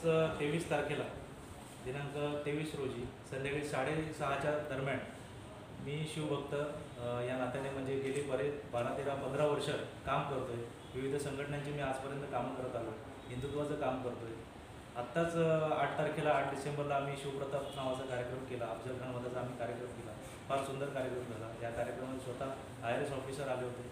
23 तारखेला दिनांक 23 रोजी संध्याकाळी 6:30च्या दरम्यान मी शिवभक्त या नात्याने म्हणजे गेली 12-13-15 वर्ष काम करतो आहे. विविध संघटनांची मी आजपर्यंत कामं करत आलो, हिंदुत्वाचं काम करतो आहे. आत्ताच 8 तारखेला 8 डिसेंबरला आम्ही शिवप्रताप नावाचा कार्यक्रम केला. अफजल खान वधाचा आम्ही कार्यक्रम केला. फार सुंदर कार्यक्रम झाला. या कार्यक्रमात स्वतः IRS ऑफिसर आले होते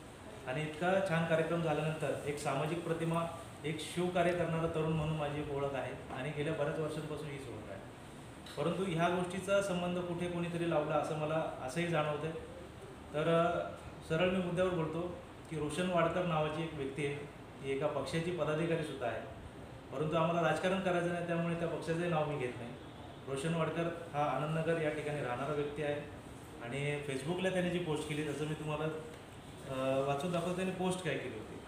आणि इतका छान कार्यक्रम झाल्यानंतर एक सामाजिक प्रतिमा, एक शिवकार्य करणारा तरुण म्हणून माझी एक ओळख आहे आणि गेल्या बऱ्याच वर्षांपासून हीच ओळख आहे. परंतु ह्या गोष्टीचा संबंध कुठे कोणीतरी लावला असं मला असंही जाणवतं. तर सरळ मी मुद्द्यावर बोलतो की रोशन वाडकर नावाची एक व्यक्ती आहे. ती एका पक्षाची पदाधिकारीसुद्धा आहे. परंतु आम्हाला राजकारण करायचं नाही, त्यामुळे त्या पक्षाचंही नाव मी घेत नाही. रोशन वाडकर हा आनंदनगर या ठिकाणी राहणारा व्यक्ती आहे आणि फेसबुकला त्याने जी पोस्ट केली त्याचं मी तुम्हाला वाचून दाखवतो. त्याने पोस्ट काय केली होती.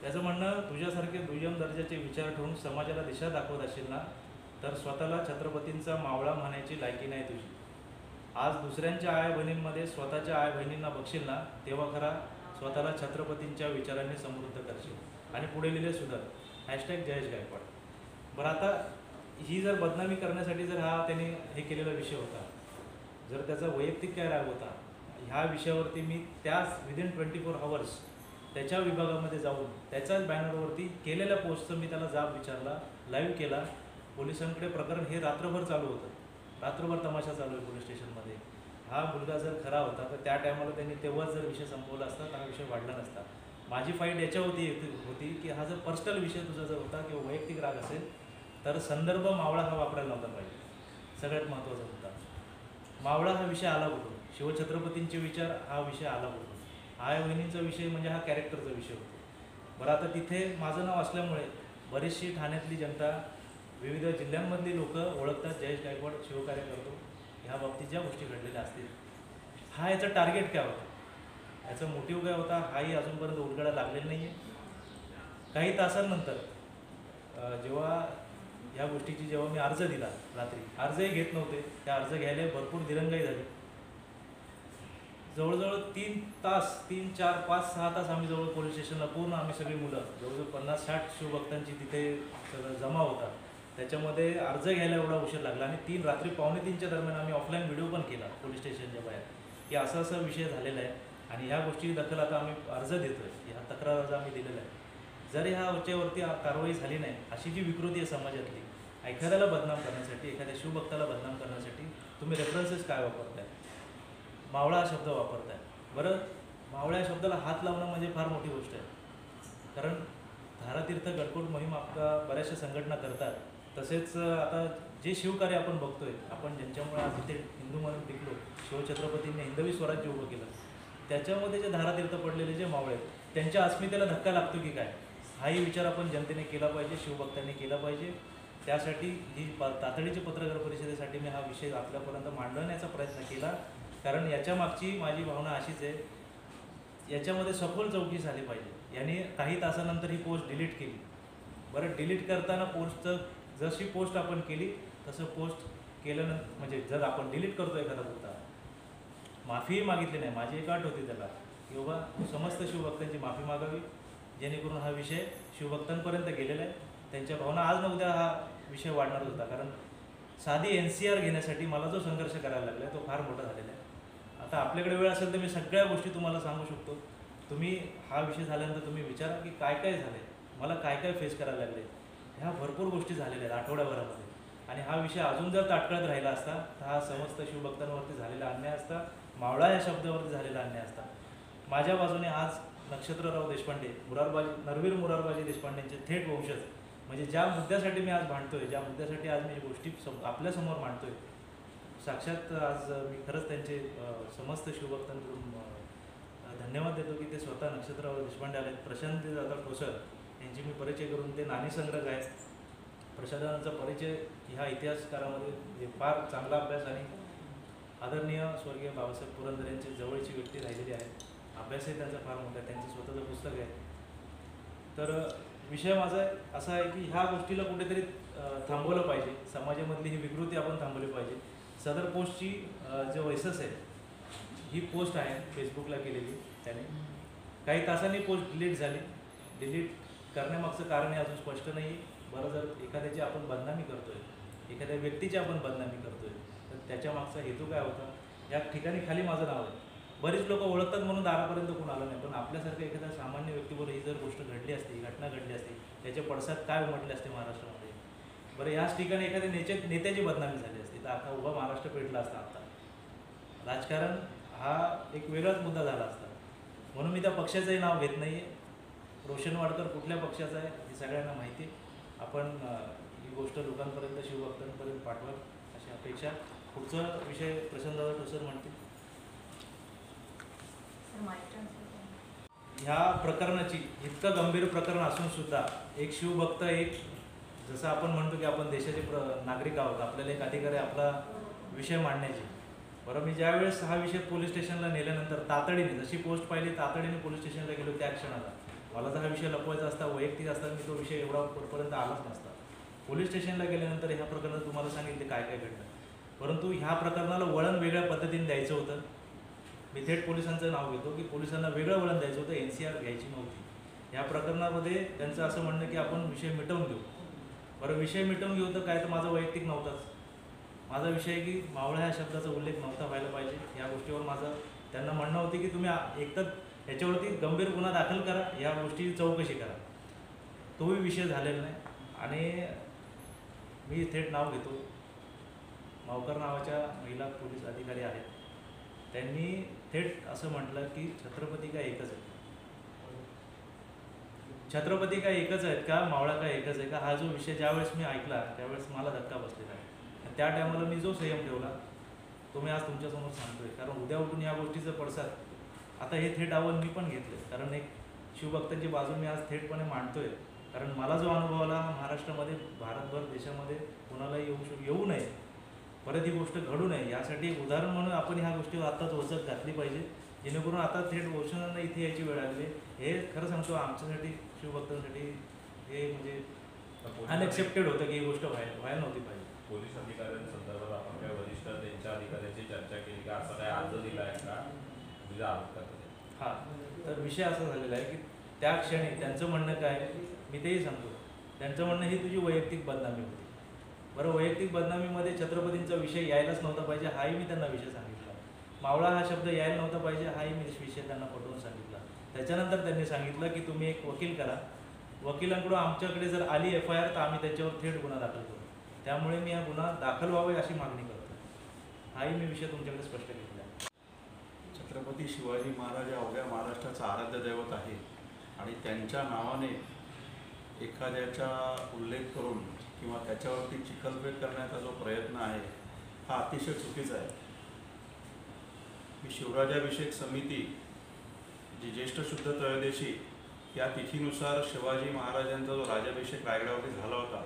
त्याचं म्हणणं, तुझ्यासारखे दुय्यम दर्जाचे विचार ठेवून समाजाला दिशा दाखवत असेल ना, तर स्वतःला छत्रपतींचा मावळा म्हणायची लायकी नाही तुझी. आज दुसऱ्यांच्या आई बहिणींमध्ये स्वतःच्या आई बहिणींना बघशील ना, तेव्हा खरा स्वतःला छत्रपतींच्या विचारांनी समृद्ध करशील. आणि पुढे लिहिले सुद्धा #जयेश गायकवाड. बरं, आता ही जर बदनामी करण्यासाठी जर हा त्याने हे केलेला विषय होता, जर त्याचा वैयक्तिक काय राग होता, ह्या विषयावरती मी त्याच विदिन 24 आवर्स त्याच्या विभागामध्ये जाऊन त्याच्याच बॅनरवरती केलेल्या पोस्टचं मी त्याला जाब विचारला, लाईव्ह केला. पोलिसांकडे प्रकरण हे रात्रभर चालू होतं. रात्रभर तमाशा चालू आहे पोलीस स्टेशनमध्ये. हा मुलगा जर खरा होता तर त्या टायमाला त्यांनी तेव्हाच जर विषय संपवला असता तर हा विषय वाढला नसता. माझी फाईट याच्यावरती होती की हा जर पर्सनल विषय तुझा जर होता किंवा वैयक्तिक राग असेल तर संदर्भ मावळा हा वापरायला नव्हता पाहिजे. सगळ्यात महत्त्वाचा होता मावळा हा विषय आला कुठून, शिवछत्रपतींचे विचार हा विषय आला कुठून, आई बहिणींचा विषय म्हणजे हा कॅरेक्टरचा विषय होतो. बरं, आता तिथे माझं नाव असल्यामुळे बरीचशी ठाण्यातली जनता, विविध जिल्ह्यांमधली लोक ओळखतात जयेश गायकवाड शिवकार्य करतो. ह्या बाबतीत ज्या गोष्टी घडलेल्या असतील, हा याचा टार्गेट काय होता, याचा मोटिव्ह काय होता, हाही अजूनपर्यंत उलगडा लागलेला नाही आहे. काही तासांनंतर जेव्हा या गोष्टीची जेव्हा मी अर्ज दिला, रात्री अर्जही घेत नव्हते, त्या अर्ज घ्यायला भरपूर दिरंगाई झाली. जवळजवळ 3 तास, 3, 4, 5, 6 तास आम्ही जवळ पोलीस स्टेशनला पूर्ण आम्ही सगळी मुलं जवळजवळ 50-60 शिवभक्तांची तिथे सगळं जमा होता. त्याच्यामध्ये अर्ज घ्यायला एवढा उशीर लागला आणि 3 रात्री 2:45च्या दरम्यान आम्ही ऑफलाईन व्हिडिओ पण केला पोलीस स्टेशनच्या बाहेर की असा असा विषय झालेला आहे आणि ह्या गोष्टी दखल आता आम्ही अर्ज देतो आहे, ह्या तक्रार अर्ज आम्ही दिलेला आहे. जर ह्या याच्यावरती कारवाई झाली नाही, अशी जी विकृती आहे समाजातली, एखाद्याला बदनाम करण्यासाठी, एखाद्या शिवभक्ताला बदनाम करण्यासाठी तुम्ही रेफरन्सेस काय वापरताय, मावळा हा शब्द वापरताय. बरं, मावळ्या शब्दाला हात लावणं म्हणजे फार मोठी गोष्ट आहे. कारण धारातीर्थ गडकोट मोहीम आपल्या बऱ्याचशा संघटना करतात. तसेच आता जे शिवकार्य आपण बघतोय, आपण ज्यांच्यामुळे आज इथे हिंदू म्हणून टिकलो, शिवछत्रपतींनी हिंदवी स्वराज्य उभं केलं, त्याच्यामध्ये जे धारातीर्थ पडलेले जे मावळे आहेत त्यांच्या अस्मितेला धक्का लागतो की काय, हाही विचार आपण जनतेने केला पाहिजे, शिवभक्तांनी केला पाहिजे. त्यासाठी ही तातडीच्या पत्रकार परिषदेसाठी मी हा विषय आपल्यापर्यंत मांडण्याचा प्रयत्न केला. कारण याच्या मागची माझी भावना अशीच आहे, याच्यामध्ये सखोल चौकशी झाली पाहिजे. याने काही तासानंतर ही पोस्ट डिलीट केली. बरं, डिलीट करताना पोस्टचं जशी पोस्ट आपण केली तसं पोस्ट केल्यानंतर म्हणजे जर आपण डिलीट करतो एखादा मुद्दा, माफीही मागितली नाही. माझी एक अट होती त्याला की बाबा समस्त शिवभक्तांची माफी मागावी, जेणेकरून हा विषय शिवभक्तांपर्यंत गेलेला आहे. त्यांच्या भावना आज न उद्या हा विषय वाढणार होता. कारण साधी NCR घेण्यासाठी मला जो संघर्ष करायला लागला आहे तो फार मोठा झालेला आहे. आता आपल्याकडे वेळ असेल तर मी सगळ्या गोष्टी तुम्हाला सांगू शकतो. तुम्ही हा विषय झाल्यानंतर तुम्ही विचारा की काय काय झाले, मला काय काय फेस करायला लागले. ह्या भरपूर गोष्टी झालेल्या आहेत आठवड्याभरामध्ये. आणि हा विषय अजून जर ताटकळत राहिला असता तर हा समस्त शिवभक्तांवरती झालेला अन्याय असता, मावळा या शब्दावरती झालेला अन्याय असता. माझ्या बाजूने आज नक्षत्रराव देशपांडे, नरवीर मुरारबाजी देशपांडेंचे थेट वंशज, म्हणजे ज्या मुद्द्यासाठी मी आज भांडतोय, ज्या मुद्द्यासाठी आज मी गोष्टी आपल्यासमोर मांडतोय, साक्षात आज मी खरंच त्यांचे समस्त शिवभक्तांकडून धन्यवाद देतो की ते स्वतः नक्षत्रराव देशपांडे आले. प्रशांत दादा ठोसर यांची मी परिचय करून, ते नाणी संग्रह आहेत. प्रशांतांचा परिचय ह्या इतिहासकारामध्ये फार चांगला अभ्यास आणि आदरणीय स्वर्गीय बाबासाहेब पुरंदर यांची जवळची व्यक्ती राहिलेली आहे. अभ्यासही त्यांचा फार मोठा आहे, त्यांचं स्वतःचं पुस्तक आहे. तर विषय माझा असा आहे की ह्या गोष्टीला कुठेतरी थांबवलं पाहिजे. समाजामधली ही विकृती आपण थांबवली पाहिजे. सदर पोस्टची जे वैसस आहे, ही पोस्ट आहे फेसबुकला केलेली त्याने. काही तासांनी पोस्ट डिलीट झाली. डिलीट करण्यामागचं कारण हे अजून स्पष्ट नाही आहे. बरं, जर एखाद्याची आपण बदनामी करतोय, एखाद्या व्यक्तीची आपण बदनामी करतोय, तर त्याच्या मागचा हेतू काय होता? या ठिकाणी खाली माझं नाव आहे. बरीच लोक ओळखतात म्हणून दारापर्यंत कोण आलं नाही, पण आपल्यासारख्या एखाद्या सामान्य व्यक्तीवर ही जर गोष्ट घडली असती, घटना घडली असती, त्याचे पडसाद काय उमटले असते महाराष्ट्रामध्ये? बरं, याच ठिकाणी एखाद्या नेत्याची बदनामी झाली असती तर आता उभा महाराष्ट्र पेटला असता. आता राजकारण हा एक वेगळाच मुद्दा झाला असता. म्हणून मी त्या पक्षाचंही नाव घेत नाही आहे. रोशन वाडकर कुठल्या पक्षाचा आहे हे सगळ्यांना माहिती आहे. आपण ही गोष्ट लोकांपर्यंत, शिवभक्तांपर्यंत पाठवा अशी अपेक्षा. पुढचा विषय प्रशांतदादा ठोसर म्हणतील. ह्या प्रकरणाची, इतकं गंभीर प्रकरण असून सुद्धा एक शिवभक्त, एक जसं आपण म्हणतो की आपण देशाचे नागरिक आहोत, आपल्याला एक अधिकार आहे आपला विषय मांडण्याची. बरं, मी ज्यावेळेस हा विषय पोलीस स्टेशनला नेल्यानंतर तातडीने, जशी पोस्ट पाहिली तातडीने पोलीस स्टेशनला गेलो त्या क्षणाला. मला जर हा विषय लपवायचा असता, वैयक्तिक असता, मी तो विषय एवढा पुढपर्यंत आलाच नसता. पोलीस स्टेशनला गेल्यानंतर ह्या प्रकरणात तुम्हाला सांगितले काय काय घडलं, परंतु ह्या प्रकरणाला वळण वेगळ्या पद्धतीने द्यायचं होतं. मी थेट पोलिसांचं नाव घेतो की पोलिसांना वेगळं वळण द्यायचं होतं, NCR घ्यायची नव्हती. ह्या प्रकरणामध्ये त्यांचं असं म्हणणं की आपण विषय मिटवून घेऊ. बरं, विषय मिटवून घेऊ तर काय, तर माझा वैयक्तिक नव्हताच. माझा विषय आहे की मावळा ह्या शब्दाचा उल्लेख नव्हता व्हायला पाहिजे. या गोष्टीवर माझं त्यांना म्हणणं होते की तुम्ही एकतर याच्यावरती गंभीर गुन्हा दाखल करा, या गोष्टीची चौकशी करा. तोही विषय झालेला नाही. आणि मी थेट नाव घेतो, मावकर नावाच्या महिला पोलीस अधिकारी आहेत, त्यांनी थेट असं म्हटलं की छत्रपती काय एकच आहे, छत्रपती काय एकच आहेत का, मावळा काय एकच आहे का? हा जो विषय ज्यावेळेस मी ऐकला त्यावेळेस मला धक्का बसलेला आहे. त्या टायमाला मी जो संयम ठेवला तो मी आज तुमच्यासमोर सांगतोय. कारण उद्या उठून या गोष्टीचं पडसाद, आता हे थेट आव्हान मी पण घेतलं, कारण एक शिवभक्तांची बाजू मी आज थेटपणे मांडतोय. कारण मला जो अनुभव आला महाराष्ट्रामध्ये, भारतभर, देशामध्ये कोणालाही येऊ नये, परत ही गोष्ट घडू नये, यासाठी एक उदाहरण म्हणून आपण ह्या गोष्टीवर आत्ताच वचक घातली पाहिजे, जेणेकरून आता थेट घोषणांना इथे यायची वेळ आली. हे खरं सांगतो आमच्यासाठी, शिवभक्तांसाठी हे म्हणजे अनएक्सेप्टेड होतं की ही गोष्ट व्हायला नव्हती पाहिजे. पोलीस अधिकाऱ्यांसंदर्भात आपण काय वरिष्ठ त्यांच्या अधिकाऱ्यांची चर्चा केली का, असा काय अर्ज दिला आहे का, तुझा आरोप करतो? हां, तर विषय असा झालेला आहे की त्या क्षणी त्यांचं म्हणणं काय, मी तेही सांगतो, त्यांचं म्हणणं ही तुझी वैयक्तिक बदनामी होती. बरं, वैयक्तिक बदनामीमध्ये छत्रपतींचा विषय यायलाच नव्हता पाहिजे, हाही मी त्यांना विषय सांगितला. मावळा हा शब्द यायला नव्हता पाहिजे, हाही मी विषय त्यांना पटवून सांगितला. त्याच्यानंतर त्यांनी सांगितलं की तुम्ही एक वकील करा, वकिलांकडून आमच्याकडे जर आली FIR तर आम्ही त्याच्यावर थेट गुन्हा दाखल करू. त्यामुळे मी हा गुन्हा दाखल व्हावा अशी मागणी करतो. हाही मी विषय तुमच्याकडे स्पष्ट केलेला आहे. छत्रपती शिवाजी महाराज अवघ्या महाराष्ट्राचं आराध्य दैवत आहे आणि त्यांच्या नावाने एखाद्याचा उल्लेख करून किंवा त्याच्यावरती चिखलफेक करण्याचा जो प्रयत्न आहे हा अतिशय चुकीचा आहे. ही शिवराजाभिषेक समिती जी ज्येष्ठ शुद्ध त्रयोदशी या तिथीनुसार शिवाजी महाराजांचा जो राज्याभिषेक रायगडावरती झाला होता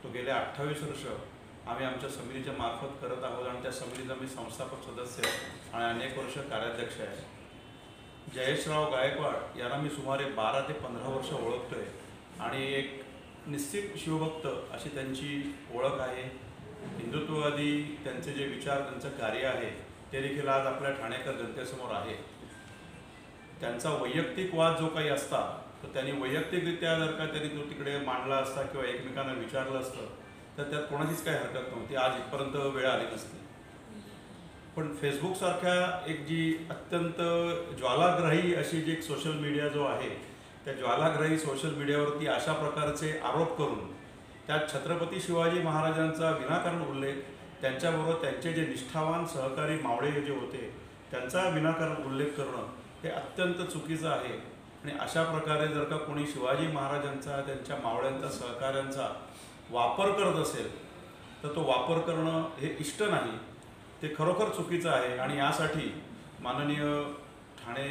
तो गेल्या 28 वर्ष आम्ही आमच्या समितीच्या मार्फत करत आहोत आणि त्या समितीचा मी संस्थापक सदस्य आणि अनेक वर्ष कार्याध्यक्ष आहे. जयेशराव गायकवाड यांना मी सुमारे 12 ते 15 वर्ष ओळखतोय आणि एक निश्चित शिवभक्त अशी त्यांची ओळख आहे. हिंदुत्ववादी त्यांचे जे विचार, त्यांचं कार्य आहे ते देखील आज आपल्या ठाणेकर जनतेसमोर आहे. त्यांचा वैयक्तिक वाद जो काही असता तर त्यांनी वैयक्तिकरित्या जर का त्यांनी तो तिकडे मांडला असता किंवा एकमेकांना विचारलं असतं तर त्यात कोणाचीच काही हरकत नव्हती, आज इथपर्यंत वेळ आली नसती. पण फेसबुकसारख्या एक जी अत्यंत ज्वालाग्राही अशी जी एक सोशल मीडिया जो आहे त्या ज्वालाग्राही सोशल मीडियावरती अशा प्रकारचे आरोप करून त्यात छत्रपती शिवाजी महाराजांचा विनाकारण उल्लेख, त्यांच्याबरोबर त्यांचे जे निष्ठावान सहकारी मावळे जे होते त्यांचा विनाकारण उल्लेख करणं हे अत्यंत चुकीचं आहे. आणि अशा प्रकारे जर का कोणी शिवाजी महाराजांचा, त्यांच्या मावळ्यांचा, सहकाऱ्यांचा वापर करत असेल तर तो वापर करणं हे इष्ट नाही, ते खरोखर चुकीचं आहे. आणि यासाठी माननीय ठाणे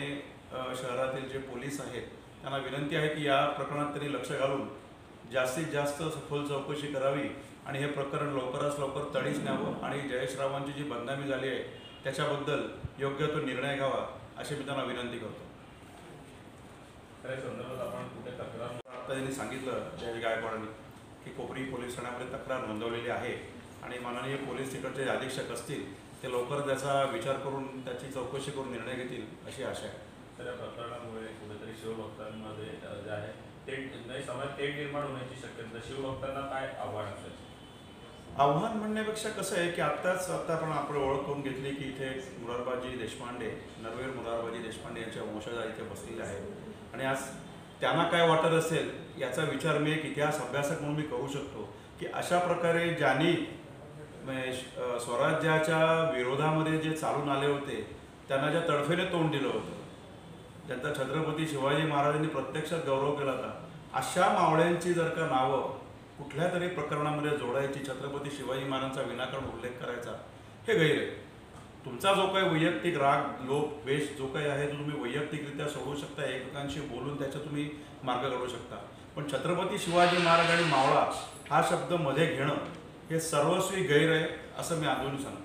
शहरातील जे पोलीस आहेत त्यांना विनंती आहे की या प्रकरणात त्यांनी लक्ष घालून जास्तीत जास्त सखोल चौकशी करावी आणि हे प्रकरण लवकरात लवकर तडीस न्यावं आणि जयेशरावांची जी बदनामी झाली आहे त्याच्याबद्दल योग्य तो निर्णय घ्यावा अशी मी त्यांना विनंती करतो. आता त्यांनी सांगितलं जयेश गायकवाडांनी की कोपरी पोलीस ठाण्यामध्ये तक्रार नोंदवलेली आहे आणि माननीय पोलीस तिकडचे अधीक्षक असतील ते लवकर त्याचा विचार करून त्याची चौकशी करून निर्णय घेतील अशी आशा आहे. तर या प्रकरणामुळे कुठेतरी शिवभक्तांमध्ये जे आहे समाज तेढ निर्माण होण्याची शक्यता शिवभक्तांना काय आव्हान असेल? आव्हान म्हणण्यापेक्षा कसं आहे की आता आपण ओळख करून घेतली की इथे मुरारबाजी देशपांडे, नरवीर मुरारबाजी देशपांडे यांच्या वंशजा इथे बसलेले आहेत आणि आज त्यांना काय वाटत असेल याचा विचार मी एक इतिहास अभ्यासक म्हणून मी करू शकतो की अशा प्रकारे ज्यांनी स्वराज्याच्या विरोधामध्ये जे चालून आले होते त्यांना ज्या तडफेने तोंड दिलं होतं, ज्यांचा छत्रपती शिवाजी महाराजांनी प्रत्यक्षात गौरव केला होता, अशा मावळ्यांची जर का नावं कुठल्या तरी प्रकरणामध्ये जोडायची, छत्रपती शिवाजी महाराजांचा विनाकारण उल्लेख करायचा, हे गैर आहे. तुमचा जो काही वैयक्तिक राग लोभ द्वेष जो काही आहे तो तुम्ही वैयक्तिकरित्या सोडवू शकता, एकमेकांशी बोलून त्याचा तुम्ही मार्ग काढू शकता. पण छत्रपती शिवाजी महाराज आणि मावळा हा शब्द मध्ये घेणं हे सर्वस्वी गैर आहे असं मी आंदोलन सांगतो.